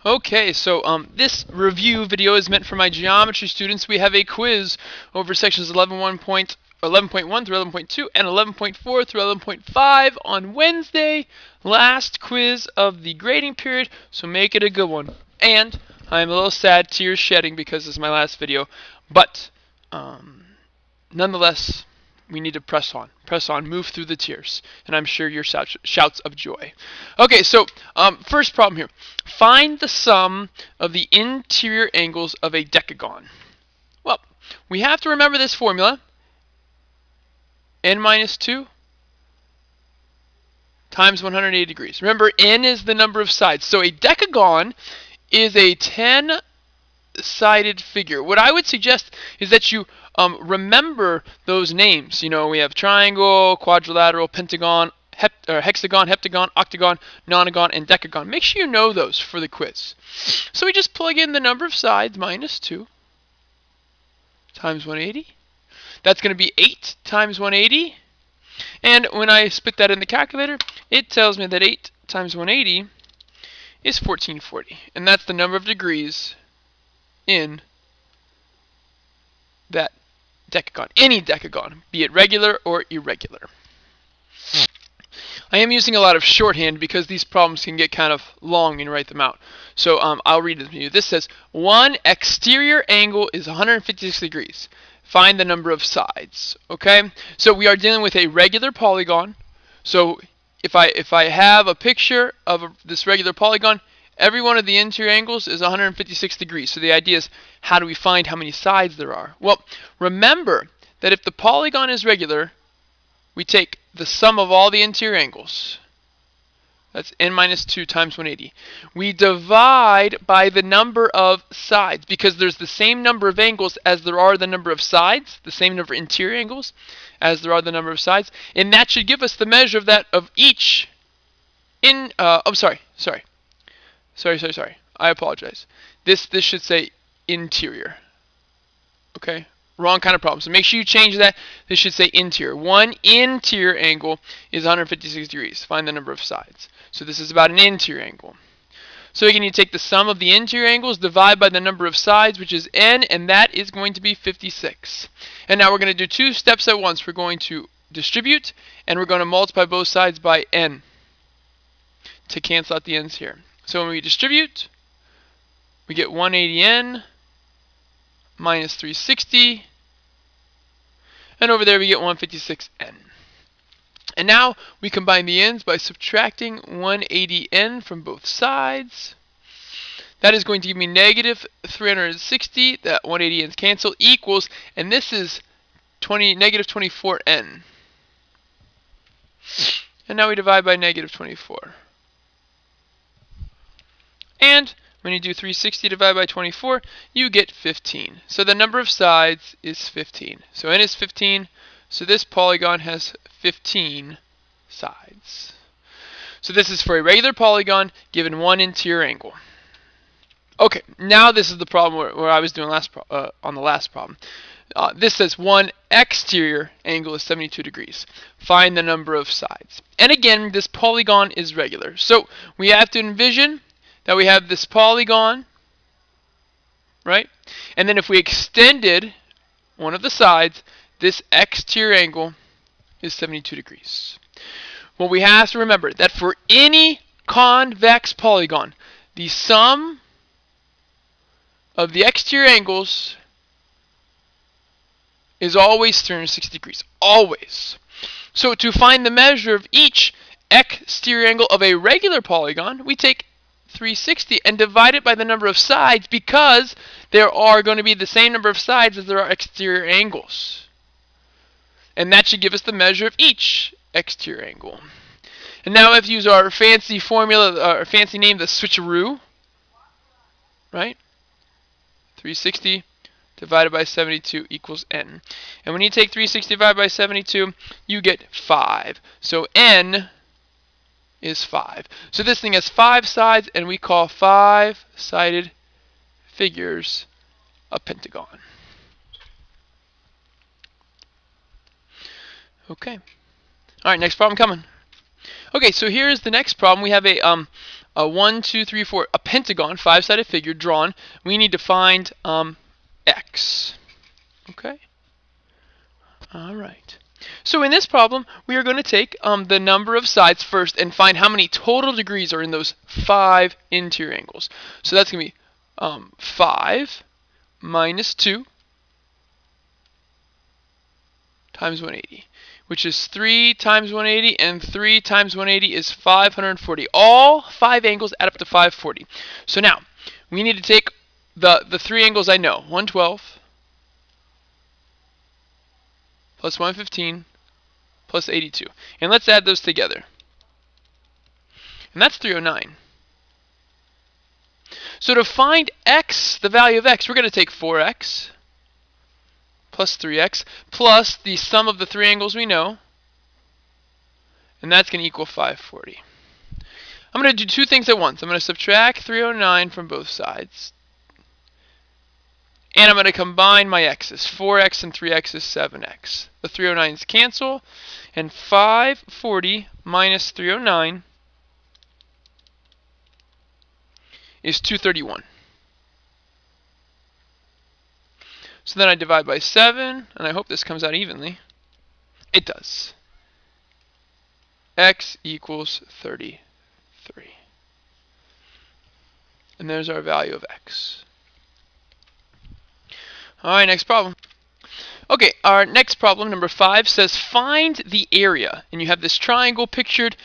Okay, so this review video is meant for my geometry students. We have a quiz over sections 11.1 through 11.2 and 11.4 through 11.5 on Wednesday, last quiz of the grading period, so make it a good one. And I'm a little sad, tears shedding, because this is my last video, but nonetheless, we need to press on, move through the tears, and I'm sure your shouts of joy. Okay, so first problem here. Find the sum of the interior angles of a decagon. Well, we have to remember this formula. N minus 2 times 180 degrees. Remember, n is the number of sides. So a decagon is a 10-sided figure. What I would suggest is that you remember those names. You know, we have triangle, quadrilateral, pentagon, hexagon, heptagon, octagon, nonagon, and decagon. Make sure you know those for the quiz. So we just plug in the number of sides, minus 2 times 180. That's going to be 8 times 180. And when I split that in the calculator, it tells me that 8 times 180 is 1440. And that's the number of degrees in that decagon, any decagon, be it regular or irregular. I am using a lot of shorthand because these problems can get kind of long when you write them out. So I'll read it to you. This says, one exterior angle is 156 degrees. Find the number of sides. Okay? So we are dealing with a regular polygon. So if I have a picture of this regular polygon, every one of the interior angles is 156 degrees. So the idea is, how do we find how many sides there are? Well, remember that if the polygon is regular, we take the sum of all the interior angles. That's n minus 2 times 180. We divide by the number of sides, because there's the same number of angles as there are the number of sides, the same number of interior angles as there are the number of sides, and that should give us the measure of that of each sorry. I apologize. This should say interior. Okay? Wrong kind of problem. So make sure you change that. This should say interior. One interior angle is 156 degrees. Find the number of sides. So this is about an interior angle. So again, you take the sum of the interior angles, divide by the number of sides, which is n, and that is going to be 56. And now we're going to do two steps at once. We're going to distribute, and we're going to multiply both sides by n to cancel out the n's here. So when we distribute, we get 180n minus 360, and over there we get 156n. And now we combine the n's by subtracting 180n from both sides. That is going to give me negative 360. That 180n's cancel, equals, and this is negative 24n. And now we divide by negative 24. And when you do 360 divided by 24, you get 15. So the number of sides is 15. So n is 15. So this polygon has 15 sides. So this is for a regular polygon given one interior angle. Okay, now this is the problem where I was doing on the last problem. This says one exterior angle is 72 degrees. Find the number of sides. And again, this polygon is regular. So we have to envision that we have this polygon, right? And then if we extended one of the sides, this exterior angle is 72 degrees. Well, we have to remember that for any convex polygon, the sum of the exterior angles is always 360 degrees. Always. So to find the measure of each exterior angle of a regular polygon, we take 360 and divide it by the number of sides, because there are going to be the same number of sides as there are exterior angles. And that should give us the measure of each exterior angle. And now we have to use our fancy formula, our fancy name, the switcheroo. Right? 360 divided by 72 equals n. And when you take 360 divided by 72, you get 5. So n is 5. So this thing has 5 sides, and we call 5-sided figures a pentagon. Okay. All right, next problem coming. Okay, so here's the next problem. We have a a 1, 2, 3, 4, a pentagon, five-sided figure drawn. We need to find x. Okay? All right. So in this problem, we are going to take the number of sides first and find how many total degrees are in those 5 interior angles. So that's going to be 5 minus 2 times 180, which is 3 times 180, and 3 times 180 is 540. All 5 angles add up to 540. So now, we need to take the 3 angles I know, 112 plus 115 plus 82. And let's add those together. And that's 309. So to find x, the value of x, we're going to take 4x plus 3x plus the sum of the 3 angles we know, and that's going to equal 540. I'm going to do 2 things at once. I'm going to subtract 309 from both sides, and I'm going to combine my x's. 4x and 3x is 7x. The 309's cancel, and 540 minus 309 is 231. So then I divide by 7, and I hope this comes out evenly. It does. X equals 33. And there's our value of x. Alright, next problem. Okay, our next problem, number 5, says find the area. And you have this triangle pictured.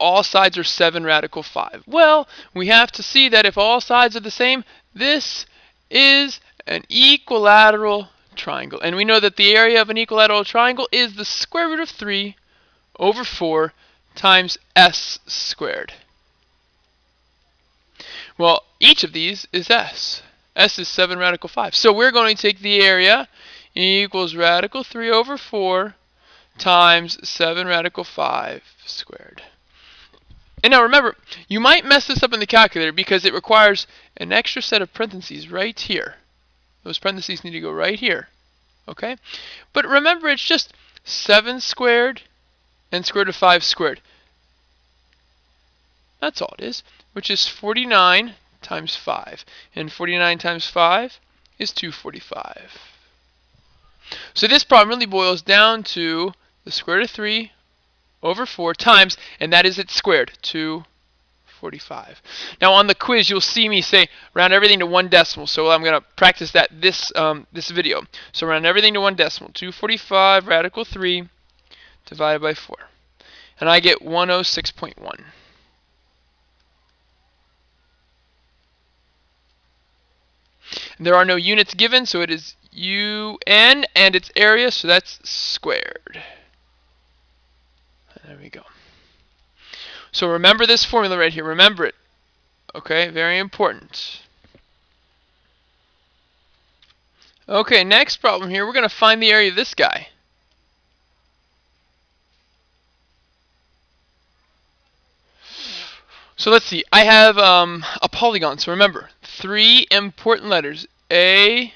All sides are 7 radical 5. Well, we have to see that if all sides are the same, this is an equilateral triangle. And we know that the area of an equilateral triangle is the square root of 3 over 4 times s squared. Well, each of these is s. S is 7 radical 5. So we're going to take the area equals radical 3 over 4 times 7 radical 5 squared. And now remember, you might mess this up in the calculator because it requires an extra set of parentheses right here. Those parentheses need to go right here. Okay? But remember, it's just 7 squared and square root of 5 squared. That's all it is, which is 49 times 5. And 49 times 5 is 245. So this problem really boils down to the square root of 3 over 4 times, and that is it squared, 245. Now on the quiz, you'll see me say round everything to 1 decimal. So I'm going to practice that this video. So round everything to 1 decimal. 245 radical 3 divided by 4. And I get 106.1. There are no units given, so it is UN and its area, so that's squared. There we go. So remember this formula right here. Remember it. Okay, very important. Okay, next problem here. We're going to find the area of this guy. So let's see. I have a polygon. So remember, 3 important letters. A,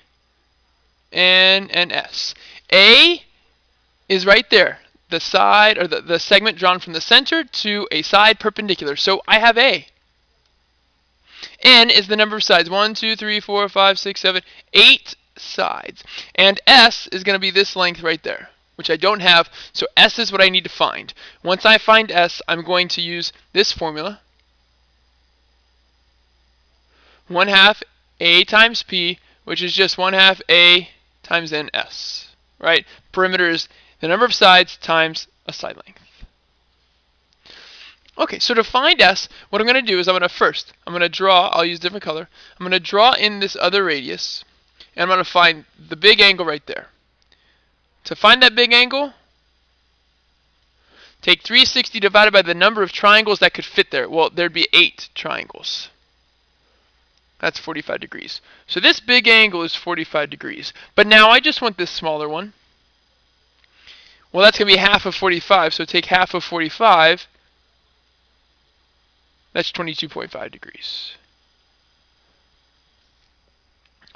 N, and S. A is right there. The side, or the segment drawn from the center to a side perpendicular. So I have A. N is the number of sides. 1, 2, 3, 4, 5, 6, 7, 8 sides. And S is going to be this length right there, which I don't have. So S is what I need to find. Once I find S, I'm going to use this formula. 1/2 A times P, which is just 1/2 A times NS. Right? Perimeter is the number of sides times a side length. Okay, so to find S, what I'm going to do is I'm going to draw, I'll use a different color. I'm going to draw in this other radius, and I'm going to find the big angle right there. To find that big angle, take 360 divided by the number of triangles that could fit there. Well, there'd be 8 triangles. That's 45 degrees. So this big angle is 45 degrees. But now I just want this smaller one. Well, that's going to be half of 45, so take half of 45. That's 22.5 degrees.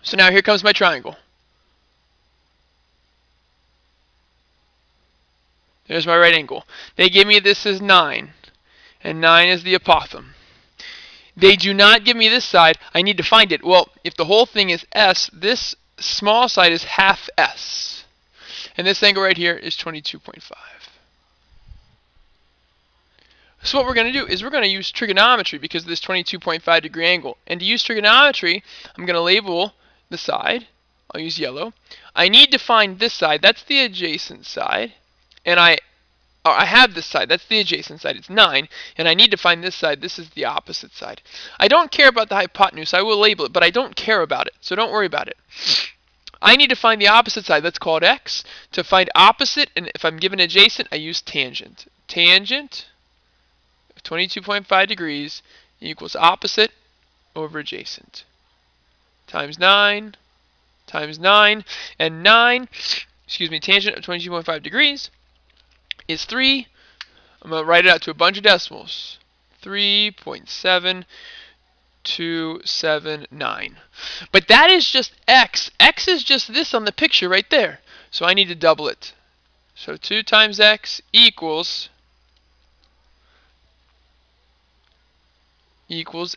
So now here comes my triangle. There's my right angle. They give me this as 9, and 9 is the apothem. They do not give me this side. I need to find it. Well, if the whole thing is S, this small side is half S. And this angle right here is 22.5. So what we're going to do is we're going to use trigonometry because of this 22.5 degree angle. And to use trigonometry, I'm going to label the side. I'll use yellow. I need to find this side. That's the adjacent side. And I have this side. That's the adjacent side. It's 9. And I need to find this side. This is the opposite side. I don't care about the hypotenuse. I will label it, but I don't care about it. So don't worry about it. I need to find the opposite side. Let's call it x. To find opposite, and if I'm given adjacent, I use tangent. Tangent of 22.5 degrees equals opposite over adjacent. Times 9. Times 9. And 9, tangent of 22.5 degrees is 3. I'm going to write it out to a bunch of decimals. 3.7279. But that is just x. X is just this on the picture right there. So I need to double it. So 2 times x equals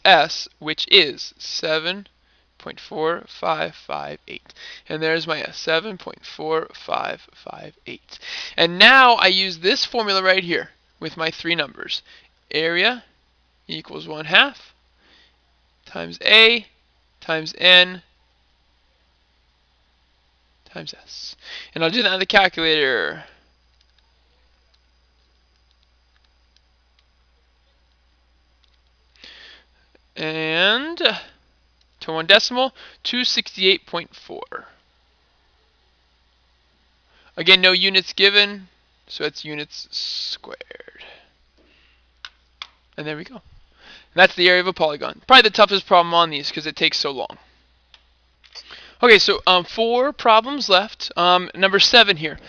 s, which is 7.4558. And there's my s, 7.4558. And now I use this formula right here with my 3 numbers. Area equals 1/2 times A times N times S. And I'll do that on the calculator. And to 1 decimal, 268.4. Again, no units given, so it's units squared. And there we go. That's the area of a polygon. Probably the toughest problem on these because it takes so long. Okay, so 4 problems left. Number 7 here.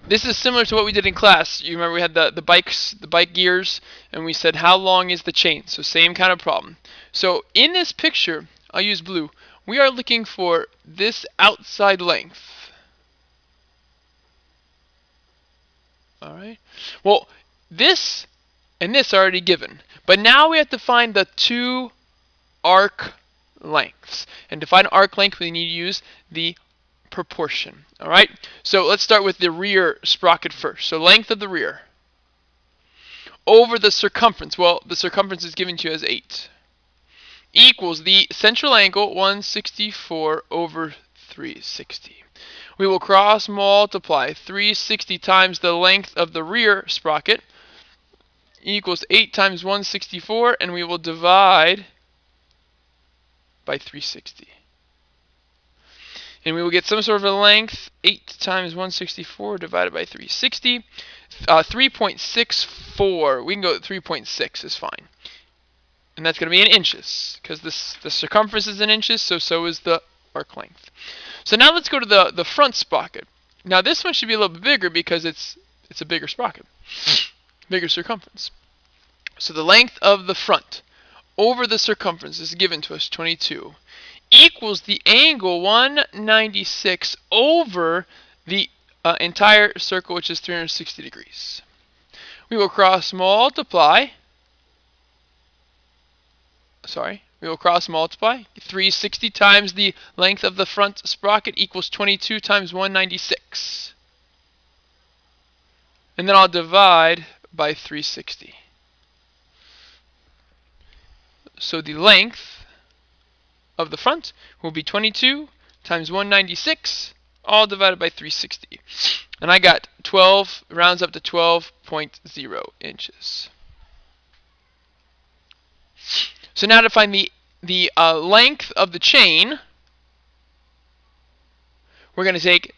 This is similar to what we did in class. You remember we had the bike gears, and we said how long is the chain. So same kind of problem. So in this picture, I'll use blue. We are looking for this outside length. All right. Well, this and this are already given. But now we have to find the 2 arc lengths. And to find arc length, we need to use the proportion. All right. So let's start with the rear sprocket first. So length of the rear over the circumference. Well, the circumference is given to you as 8 equals the central angle 164 over 360. We will cross multiply 360 times the length of the rear sprocket equals 8 times 164, and we will divide by 360. And we will get some sort of a length, 8 times 164 divided by 360, 3.64. We can go 3.6 is fine. And that's going to be in inches, because the circumference is in inches, so is the arc length. So now let's go to the front sprocket. Now this one should be a little bit bigger because it's a bigger sprocket. Bigger circumference. So the length of the front over the circumference is given to us 22 equals the angle 196 over the entire circle, which is 360 degrees. We will cross multiply. We will cross multiply. 360 times the length of the front sprocket equals 22 times 196. And then I'll divide by 360. So the length of the front will be 22 times 196, all divided by 360. And I got 12, rounds up to 12.0 inches. So now to find the length of the chain, we're going to take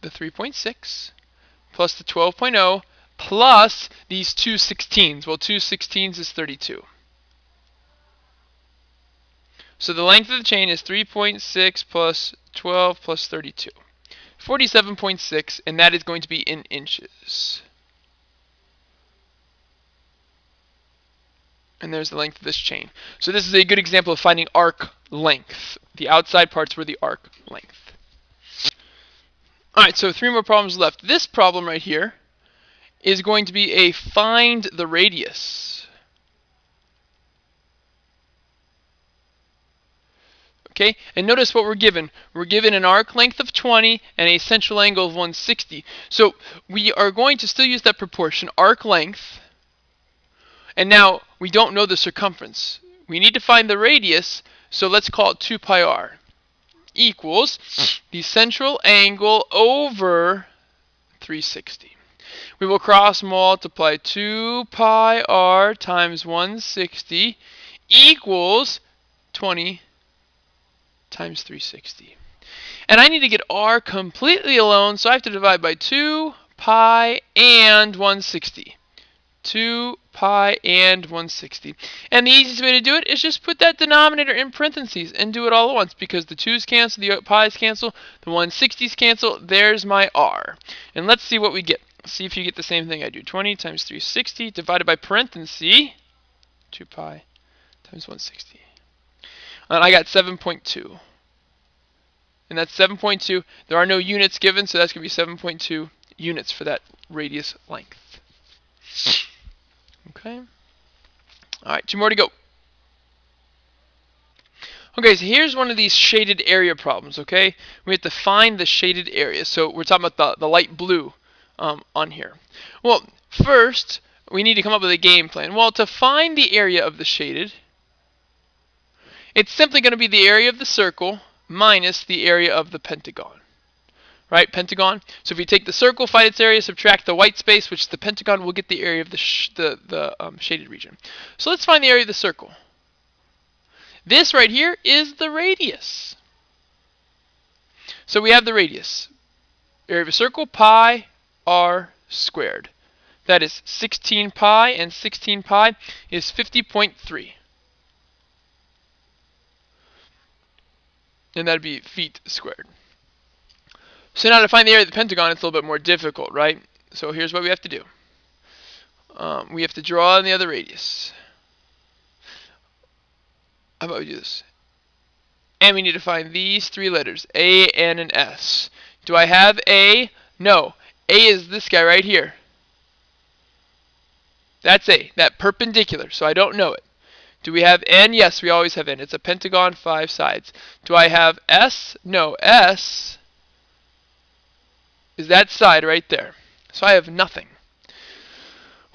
the 3.6 plus the 12.0 plus these 2 16ths. Well, 2 16ths is 32. So the length of the chain is 3.6 plus 12 plus 32. 47.6, and that is going to be in inches. And there's the length of this chain. So this is a good example of finding arc length. The outside parts were the arc length. Alright, so 3 more problems left. This problem right here is going to be a find the radius. Okay, and notice what we're given. We're given an arc length of 20 and a central angle of 160. So we are going to still use that proportion, arc length. And now we don't know the circumference. We need to find the radius, so let's call it 2 pi r equals the central angle over 360. We will cross multiply 2 pi r times 160 equals 20 times 360. And I need to get r completely alone, so I have to divide by 2 pi and 160. 2 pi and 160. And the easiest way to do it is just put that denominator in parentheses and do it all at once, because the 2's cancel, the pi's cancel, the 160's cancel. There's my r. And let's see what we get. See if you get the same thing I do. 20 times 360 divided by parentheses 2 pi times 160. And I got 7.2. And that's 7.2. There are no units given, so that's going to be 7.2 units for that radius length. Okay. Alright, 2 more to go. Okay, so here's one of these shaded area problems, okay? We have to find the shaded area. So we're talking about the light blue on here. Well, first, we need to come up with a game plan. Well, to find the area of the shaded, it's simply going to be the area of the circle minus the area of the pentagon. Right, pentagon. So if you take the circle, find its area, subtract the white space, which is the pentagon, we'll get the area of the shaded region. So let's find the area of the circle. This right here is the radius. So we have the radius. Area of a circle, pi r squared. That is 16 pi, and 16 pi is 50.3. And that would be feet squared. So now to find the area of the pentagon, it's a little bit more difficult, right? So here's what we have to do. We have to draw on the other radius. How about we do this? And we need to find these 3 letters, A, N, and S. Do I have A? No. A is this guy right here. That's A, that perpendicular, so I don't know it. Do we have N? Yes, we always have N. It's a pentagon, 5 sides. Do I have S? No. S is that side right there. So I have nothing.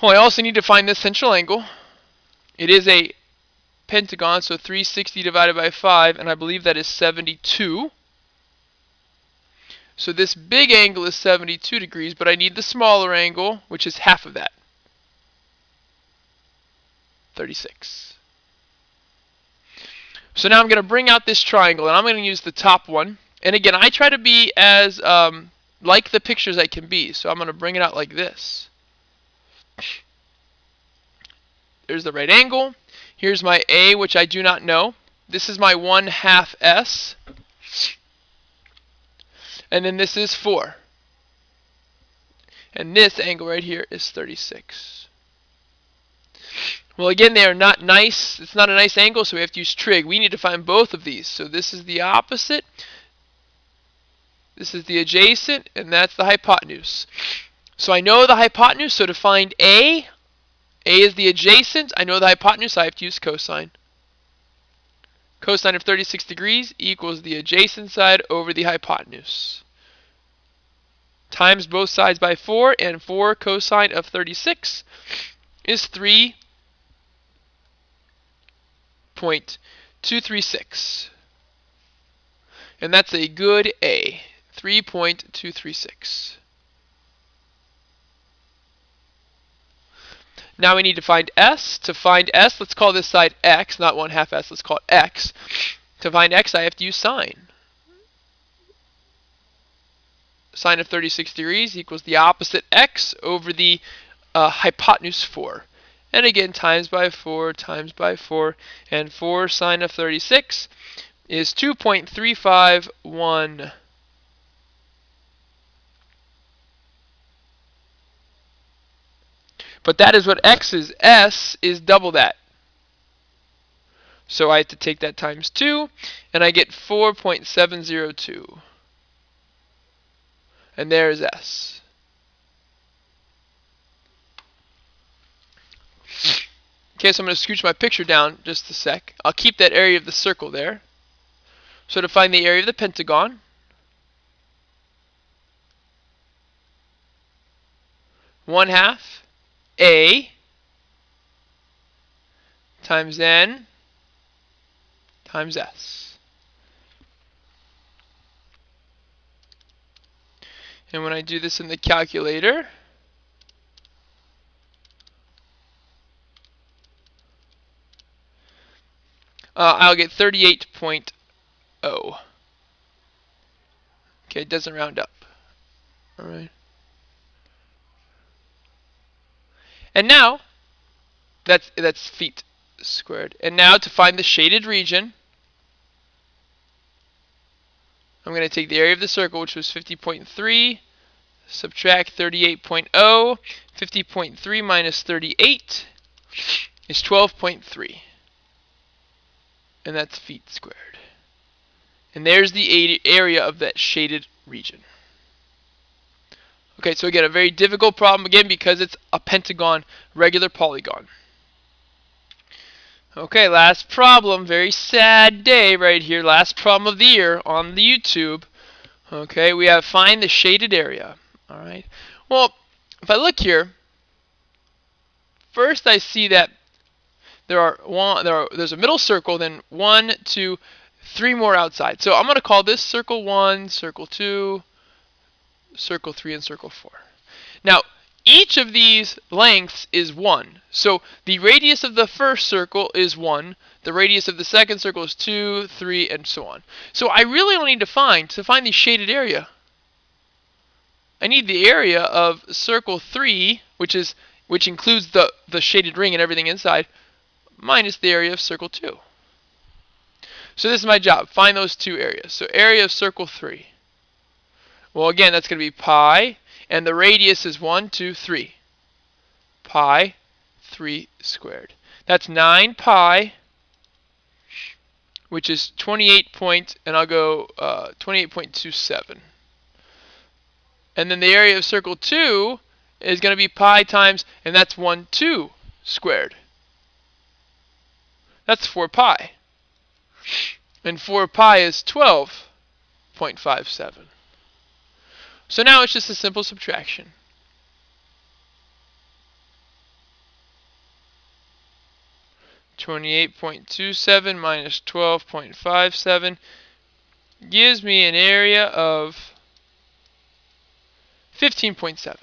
Well, I also need to find this central angle. It is a pentagon, so 360 divided by 5, and I believe that is 72. So this big angle is 72 degrees, but I need the smaller angle, which is half of that. 36. So now I'm going to bring out this triangle, and I'm going to use the top one. And again, I try to be as like the pictures I can be, so I'm going to bring it out like this. There's the right angle. Here's my A, which I do not know. This is my 1/2 S. And then this is 4. And this angle right here is 36. Well, again, they are not nice. It's not a nice angle, so we have to use trig. We need to find both of these. So this is the opposite. This is the adjacent, and that's the hypotenuse. So I know the hypotenuse, so to find A is the adjacent. I know the hypotenuse, so I have to use cosine. Cosine of 36 degrees equals the adjacent side over the hypotenuse. Times both sides by 4, and 4 cosine of 36 is 3.236. And that's a good A. 3.236. Now we need to find S. To find S, let's call this side X, not 1/2 S, let's call it X. To find X, I have to use sine. Sine of 36 degrees equals the opposite X over the hypotenuse 4. And again, times by 4, and 4 sine of 36 is 2.351. But that is what X is. S is double that. So I have to take that times 2, and I get 4.702. And there is S. Okay, so I'm going to scooch my picture down just a sec. I'll keep that area of the circle there. So to find the area of the pentagon, 1/2 A times N times S. And when I do this in the calculator, I'll get 38.0. Okay, it doesn't round up. All right. And now, that's feet squared. And now to find the shaded region, I'm going to take the area of the circle, which was 50.3, subtract 38.0. 50.3 minus 38 is 12.3. And that's feet squared. And there's the area of that shaded region. Okay, so again, a very difficult problem, again, because it's a pentagon, regular polygon. Okay, last problem. Very sad day right here. Last problem of the year on the YouTube. Okay, we have find the shaded area. All right. Well, if I look here, first I see that there's a middle circle, then 1, 2, 3 more outside. So I'm going to call this circle 1, circle 2, circle 3, and circle 4. Now, each of these lengths is 1. So the radius of the first circle is 1. The radius of the second circle is 2, 3, and so on. So I really only need to find the shaded area, I need the area of circle 3, which includes the shaded ring and everything inside, minus the area of circle 2. So this is my job. Find those two areas. So area of circle 3. Well, again, that's going to be pi, and the radius is 1, 2, 3. Pi 3 squared. That's 9 pi, which is 28.27. And then the area of circle 2 is going to be pi times, and that's 1, 2 squared. That's 4 pi. And 4 pi is 12.57. So now it's just a simple subtraction. (28.27 minus 12.57) gives me an area of 15.7.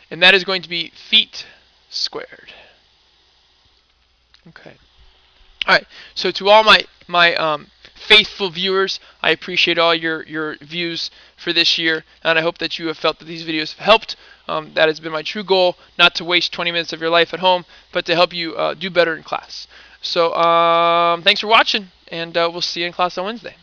And that is going to be feet squared. Okay. All right. So to all my faithful viewers, I appreciate all your views for this year, and I hope that you have felt that these videos have helped. That has been my true goal, not to waste 20 minutes of your life at home, but to help you do better in class. So thanks for watching, and we'll see you in class on Wednesday.